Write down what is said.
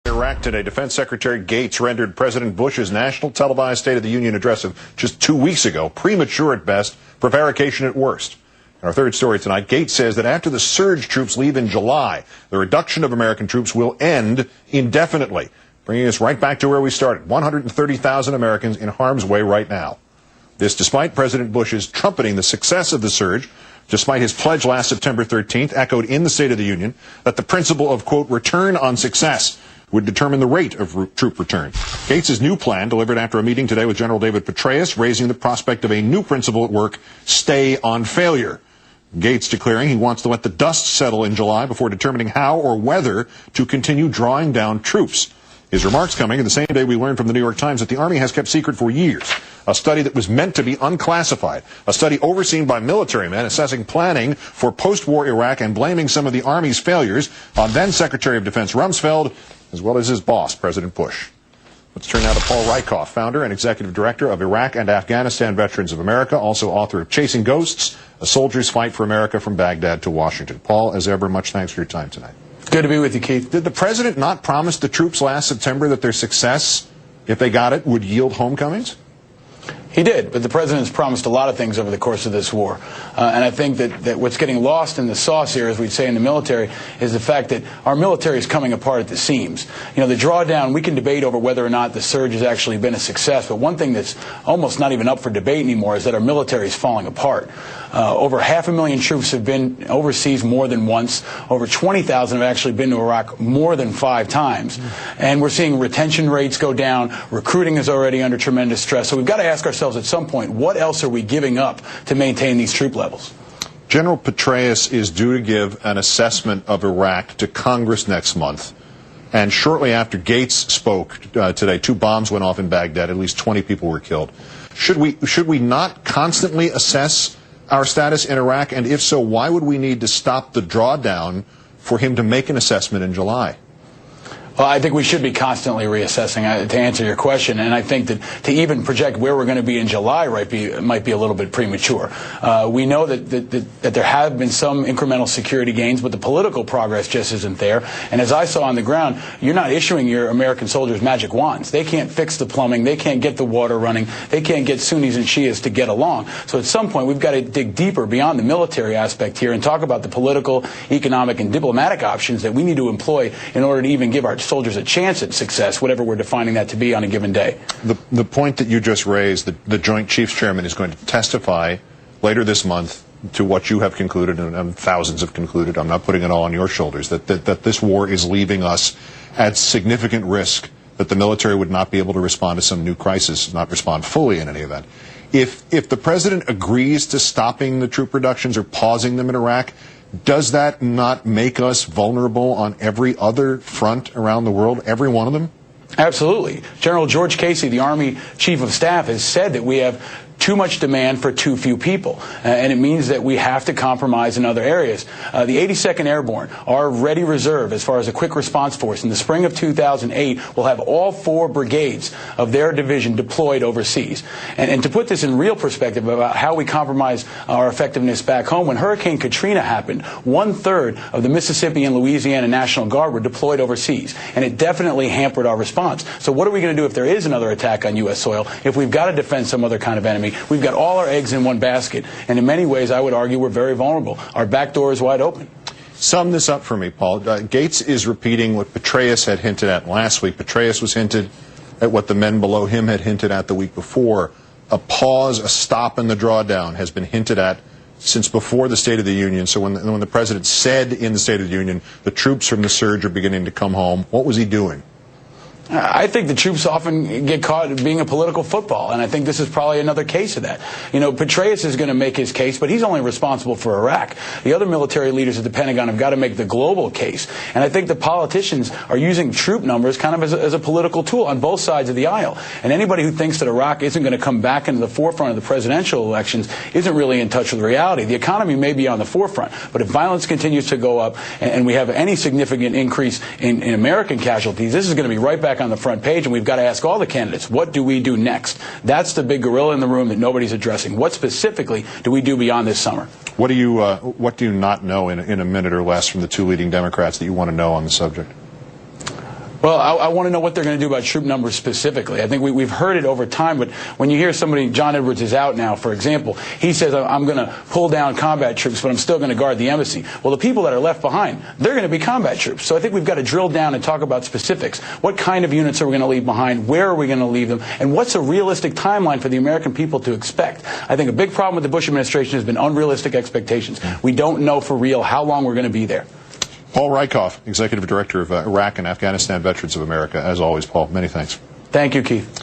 Iraq today, Defense Secretary Gates rendered President Bush's national televised State of the Union address of just 2 weeks ago premature at best, prevarication at worst. In our third story tonight, Gates says that after the surge troops leave in July, the reduction of American troops will end indefinitely, bringing us right back to where we started, 130,000 Americans in harm's way right now. This despite President Bush's trumpeting the success of the surge, despite his pledge last September 13th, echoed in the State of the Union, that the principle of, quote, return on success would determine the rate of troop return. Gates' new plan, delivered after a meeting today with General David Petraeus, raising the prospect of a new principle at work, stay on failure. Gates declaring he wants to let the dust settle in July before determining how or whether to continue drawing down troops. His remarks coming in the same day we learned from the New York Times that the Army has kept secret for years a study that was meant to be unclassified, a study overseen by military men assessing planning for post-war Iraq and blaming some of the Army's failures on then Secretary of Defense Rumsfeld, as well as his boss, President Bush. Let's turn now to Paul Rieckhoff, founder and executive director of Iraq and Afghanistan Veterans of America, also author of Chasing Ghosts, A Soldier's Fight for America from Baghdad to Washington. Paul, as ever, much thanks for your time tonight. Good to be with you, Keith. Did the president not promise the troops last September that their success, if they got it, would yield homecomings? He did, but the president's promised a lot of things over the course of this war. And I think that what's getting lost in the sauce here, as we'd say in the military, is the fact that our military is coming apart at the seams. You know, the drawdown, we can debate over whether or not the surge has actually been a success, but one thing that's almost not even up for debate anymore is that our military is falling apart. Over 500,000 troops have been overseas more than once. Over 20,000 have actually been to Iraq more than 5 times. And we're seeing retention rates go down. Recruiting is already under tremendous stress. So we've got to ask ourselves at some point, what else are we giving up to maintain these troop levels? General Petraeus is due to give an assessment of Iraq to Congress next month. And shortly after Gates spoke today, 2 bombs went off in Baghdad. At least 20 people were killed. Should we not constantly assess our status in Iraq? And if so, why would we need to stop the drawdown for him to make an assessment in July? Well, I think we should be constantly reassessing, to answer your question, and I think that to even project where we're going to be in July might be a little bit premature. We know that there have been some incremental security gains, but the political progress just isn't there. And as I saw on the ground, you're not issuing your American soldiers magic wands. They can't fix the plumbing. They can't get the water running. They can't get Sunnis and Shias to get along. So at some point, we've got to dig deeper beyond the military aspect here and talk about the political, economic, and diplomatic options that we need to employ in order to even give our soldiers a chance at success, whatever we're defining that to be on a given day. The point that you just raised, the Joint Chiefs Chairman is going to testify later this month to what you have concluded, and thousands have concluded, I'm not putting it all on your shoulders, that this war is leaving us at significant risk, that the military would not be able to respond to some new crisis, not respond fully in any event. If the president agrees to stopping the troop reductions or pausing them in Iraq, does that not make us vulnerable on every other front around the world, every one of them? Absolutely. General George Casey, the Army Chief of Staff, has said that we have too much demand for too few people, and it means that we have to compromise in other areas. The 82nd Airborne, our ready reserve as far as a quick response force, in the spring of 2008 will have all 4 brigades of their division deployed overseas. And to put this in real perspective about how we compromise our effectiveness back home, when Hurricane Katrina happened, 1/3 of the Mississippi and Louisiana National Guard were deployed overseas, and it definitely hampered our response. So what are we going to do if there is another attack on U.S. soil, if we've got to defend some other kind of enemy? We've got all our eggs in one basket, and in many ways, I would argue we're very vulnerable. Our back door is wide open. Sum this up for me, Paul. Gates is repeating what Petraeus had hinted at last week. Petraeus was hinted at what the men below him had hinted at the week before. A pause, a stop in the drawdown has been hinted at since before the State of the Union. So when the president said in the State of the Union, the troops from the surge are beginning to come home, what was he doing? I think the troops often get caught being a political football, and I think this is probably another case of that. You know, Petraeus is going to make his case, but he's only responsible for Iraq. The other military leaders at the Pentagon have got to make the global case, and I think the politicians are using troop numbers kind of as a political tool on both sides of the aisle. And anybody who thinks that Iraq isn't going to come back into the forefront of the presidential elections isn't really in touch with reality. The economy may be on the forefront, but if violence continues to go up and we have any significant increase in American casualties, this is going to be right back on the front page, and we've got to ask all the candidates, what do we do next? That's the big gorilla in the room that nobody's addressing. What specifically do we do beyond this summer? What do you not know in a minute or less from the 2 leading Democrats that you want to know on the subject? Well, I want to know what they're going to do about troop numbers specifically. I think we've heard it over time, but when you hear somebody, John Edwards is out now, for example, he says, I'm going to pull down combat troops, but I'm still going to guard the embassy. Well, the people that are left behind, they're going to be combat troops. So I think we've got to drill down and talk about specifics. What kind of units are we going to leave behind? Where are we going to leave them? And what's a realistic timeline for the American people to expect? I think a big problem with the Bush administration has been unrealistic expectations. We don't know for real how long we're going to be there. Paul Rieckhoff, Executive Director of Iraq and Afghanistan Veterans of America. As always, Paul, many thanks. Thank you, Keith.